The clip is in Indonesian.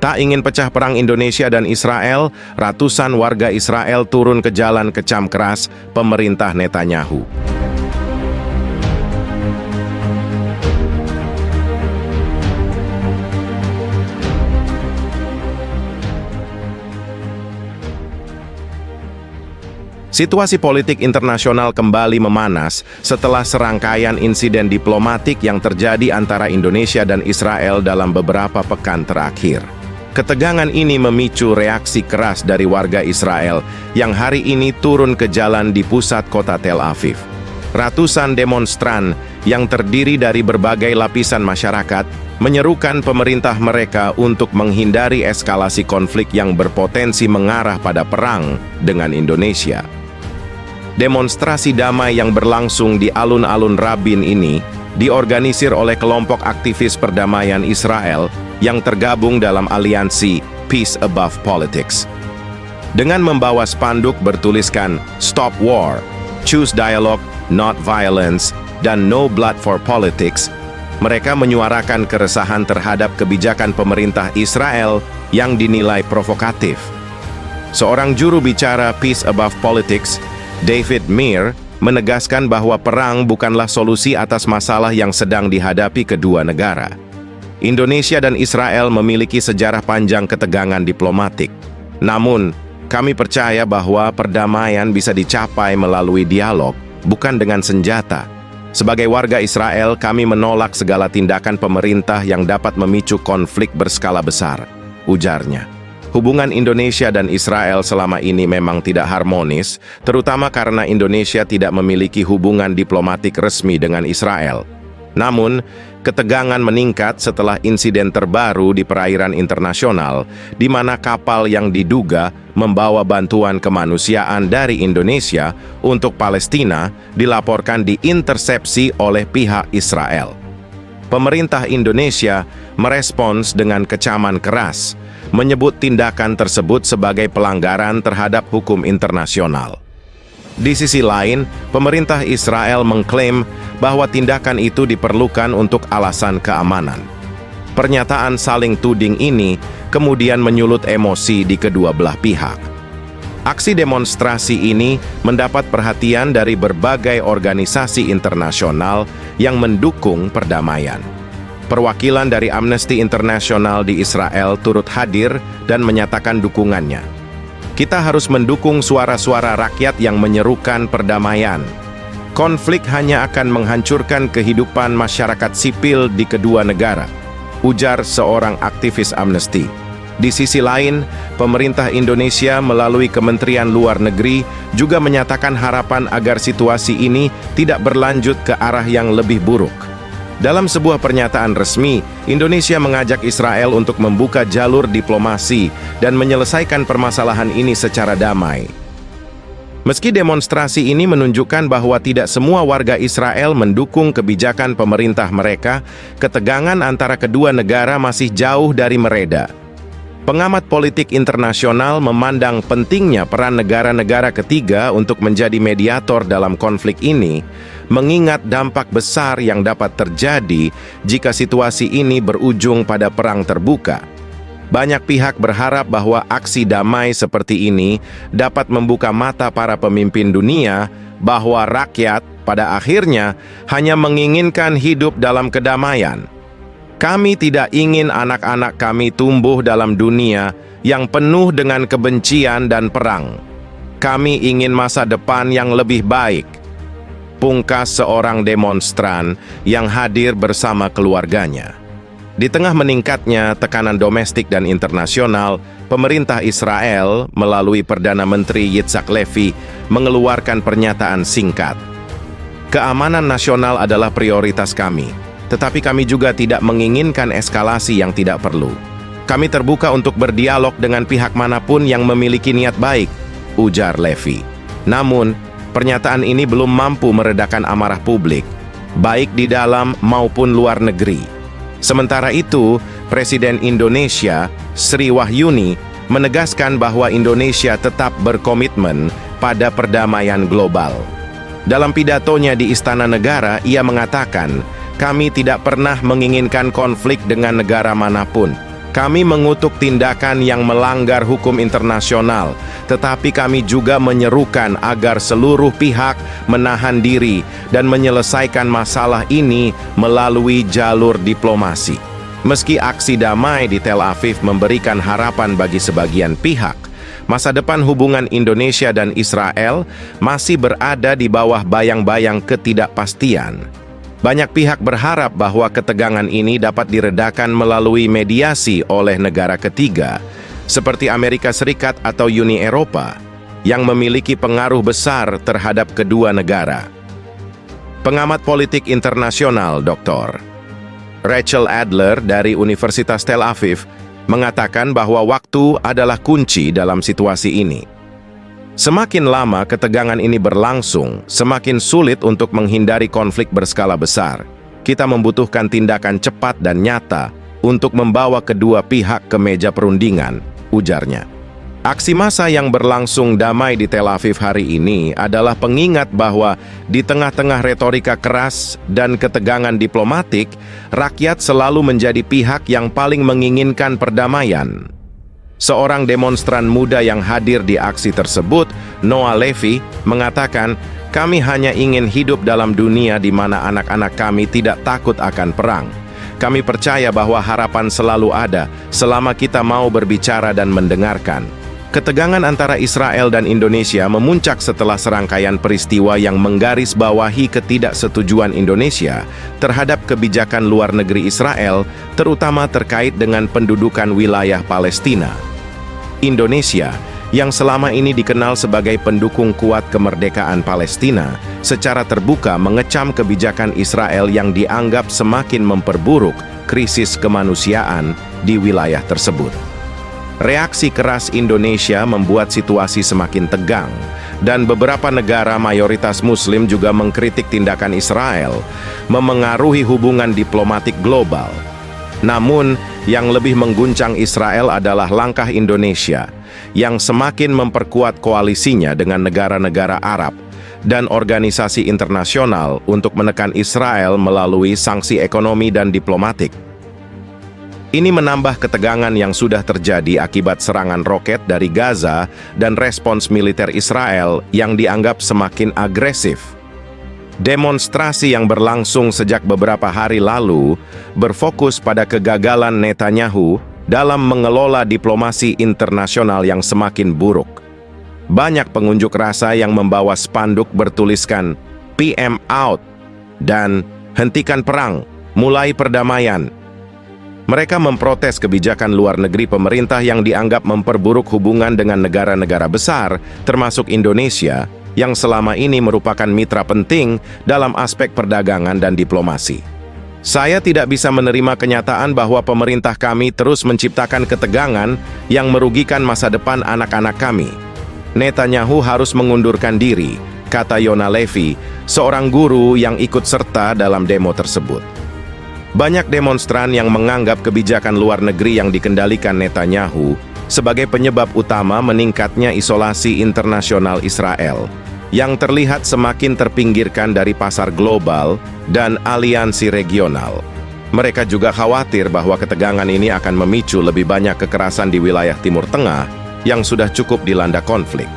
Tak ingin pecah perang Indonesia dan Israel, ratusan warga Israel turun ke jalan kecam keras pemerintah Netanyahu. Situasi politik internasional kembali memanas setelah serangkaian insiden diplomatik yang terjadi antara Indonesia dan Israel dalam beberapa pekan terakhir. Ketegangan ini memicu reaksi keras dari warga Israel yang hari ini turun ke jalan di pusat kota Tel Aviv. Ratusan demonstran yang terdiri dari berbagai lapisan masyarakat menyerukan pemerintah mereka untuk menghindari eskalasi konflik yang berpotensi mengarah pada perang dengan Indonesia. Demonstrasi damai yang berlangsung di alun-alun Rabin ini diorganisir oleh kelompok aktivis perdamaian Israel yang tergabung dalam aliansi Peace Above Politics. Dengan membawa spanduk bertuliskan Stop War, Choose Dialogue, Not Violence, dan No Blood for Politics, mereka menyuarakan keresahan terhadap kebijakan pemerintah Israel yang dinilai provokatif. Seorang juru bicara Peace Above Politics, David Meir, menegaskan bahwa perang bukanlah solusi atas masalah yang sedang dihadapi kedua negara. Indonesia dan Israel memiliki sejarah panjang ketegangan diplomatik. Namun, kami percaya bahwa perdamaian bisa dicapai melalui dialog, bukan dengan senjata. Sebagai warga Israel, kami menolak segala tindakan pemerintah yang dapat memicu konflik berskala besar, ujarnya. Hubungan Indonesia dan Israel selama ini memang tidak harmonis, terutama karena Indonesia tidak memiliki hubungan diplomatik resmi dengan Israel. Namun, ketegangan meningkat setelah insiden terbaru di perairan internasional, di mana kapal yang diduga membawa bantuan kemanusiaan dari Indonesia untuk Palestina dilaporkan diintersepsi oleh pihak Israel. Pemerintah Indonesia merespons dengan kecaman keras, menyebut tindakan tersebut sebagai pelanggaran terhadap hukum internasional. Di sisi lain, pemerintah Israel mengklaim bahwa tindakan itu diperlukan untuk alasan keamanan. Pernyataan saling tuding ini kemudian menyulut emosi di kedua belah pihak. Aksi demonstrasi ini mendapat perhatian dari berbagai organisasi internasional yang mendukung perdamaian. Perwakilan dari Amnesty International di Israel turut hadir dan menyatakan dukungannya. Kita harus mendukung suara-suara rakyat yang menyerukan perdamaian. Konflik hanya akan menghancurkan kehidupan masyarakat sipil di kedua negara, ujar seorang aktivis Amnesty. Di sisi lain, pemerintah Indonesia melalui Kementerian Luar Negeri juga menyatakan harapan agar situasi ini tidak berlanjut ke arah yang lebih buruk. Dalam sebuah pernyataan resmi, Indonesia mengajak Israel untuk membuka jalur diplomasi dan menyelesaikan permasalahan ini secara damai. Meski demonstrasi ini menunjukkan bahwa tidak semua warga Israel mendukung kebijakan pemerintah mereka, ketegangan antara kedua negara masih jauh dari mereda. Pengamat politik internasional memandang pentingnya peran negara-negara ketiga untuk menjadi mediator dalam konflik ini, mengingat dampak besar yang dapat terjadi jika situasi ini berujung pada perang terbuka. Banyak pihak berharap bahwa aksi damai seperti ini dapat membuka mata para pemimpin dunia bahwa rakyat pada akhirnya hanya menginginkan hidup dalam kedamaian. Kami tidak ingin anak-anak kami tumbuh dalam dunia yang penuh dengan kebencian dan perang. Kami ingin masa depan yang lebih baik, pungkas seorang demonstran yang hadir bersama keluarganya. Di tengah meningkatnya tekanan domestik dan internasional, pemerintah Israel melalui Perdana Menteri Yitzhak Levy mengeluarkan pernyataan singkat. Keamanan nasional adalah prioritas kami. Tetapi kami juga tidak menginginkan eskalasi yang tidak perlu. Kami terbuka untuk berdialog dengan pihak manapun yang memiliki niat baik, ujar Levy. Namun, pernyataan ini belum mampu meredakan amarah publik, baik di dalam maupun luar negeri. Sementara itu, Presiden Indonesia, Sri Wahyuni, menegaskan bahwa Indonesia tetap berkomitmen pada perdamaian global. Dalam pidatonya di Istana Negara, ia mengatakan, "Kami tidak pernah menginginkan konflik dengan negara manapun. Kami mengutuk tindakan yang melanggar hukum internasional, tetapi kami juga menyerukan agar seluruh pihak menahan diri dan menyelesaikan masalah ini melalui jalur diplomasi. Meski aksi damai di Tel Aviv memberikan harapan bagi sebagian pihak, masa depan hubungan Indonesia dan Israel masih berada di bawah bayang-bayang ketidakpastian. Banyak pihak berharap bahwa ketegangan ini dapat diredakan melalui mediasi oleh negara ketiga, seperti Amerika Serikat atau Uni Eropa, yang memiliki pengaruh besar terhadap kedua negara. Pengamat politik internasional Dr. Rachel Adler dari Universitas Tel Aviv mengatakan bahwa waktu adalah kunci dalam situasi ini. Semakin lama ketegangan ini berlangsung, semakin sulit untuk menghindari konflik berskala besar. Kita membutuhkan tindakan cepat dan nyata untuk membawa kedua pihak ke meja perundingan, ujarnya. Aksi massa yang berlangsung damai di Tel Aviv hari ini adalah pengingat bahwa di tengah-tengah retorika keras dan ketegangan diplomatik, rakyat selalu menjadi pihak yang paling menginginkan perdamaian. Seorang demonstran muda yang hadir di aksi tersebut, Noah Levy, mengatakan, "Kami hanya ingin hidup dalam dunia di mana anak-anak kami tidak takut akan perang. Kami percaya bahwa harapan selalu ada selama kita mau berbicara dan mendengarkan." Ketegangan antara Israel dan Indonesia memuncak setelah serangkaian peristiwa yang menggarisbawahi ketidaksetujuan Indonesia terhadap kebijakan luar negeri Israel, terutama terkait dengan pendudukan wilayah Palestina. Indonesia, yang selama ini dikenal sebagai pendukung kuat kemerdekaan Palestina, secara terbuka mengecam kebijakan Israel yang dianggap semakin memperburuk krisis kemanusiaan di wilayah tersebut. Reaksi keras Indonesia membuat situasi semakin tegang, dan beberapa negara mayoritas Muslim juga mengkritik tindakan Israel, memengaruhi hubungan diplomatik global. Namun, yang lebih mengguncang Israel adalah langkah Indonesia, yang semakin memperkuat koalisinya dengan negara-negara Arab dan organisasi internasional untuk menekan Israel melalui sanksi ekonomi dan diplomatik. Ini menambah ketegangan yang sudah terjadi akibat serangan roket dari Gaza dan respons militer Israel yang dianggap semakin agresif. Demonstrasi yang berlangsung sejak beberapa hari lalu berfokus pada kegagalan Netanyahu dalam mengelola diplomasi internasional yang semakin buruk. Banyak pengunjuk rasa yang membawa spanduk bertuliskan "PM out" dan "Hentikan perang, mulai perdamaian". Mereka memprotes kebijakan luar negeri pemerintah yang dianggap memperburuk hubungan dengan negara-negara besar, termasuk Indonesia, yang selama ini merupakan mitra penting dalam aspek perdagangan dan diplomasi. Saya tidak bisa menerima kenyataan bahwa pemerintah kami terus menciptakan ketegangan yang merugikan masa depan anak-anak kami. Netanyahu harus mengundurkan diri, kata Yona Levy, seorang guru yang ikut serta dalam demo tersebut. Banyak demonstran yang menganggap kebijakan luar negeri yang dikendalikan Netanyahu sebagai penyebab utama meningkatnya isolasi internasional Israel, yang terlihat semakin terpinggirkan dari pasar global dan aliansi regional. Mereka juga khawatir bahwa ketegangan ini akan memicu lebih banyak kekerasan di wilayah Timur Tengah yang sudah cukup dilanda konflik.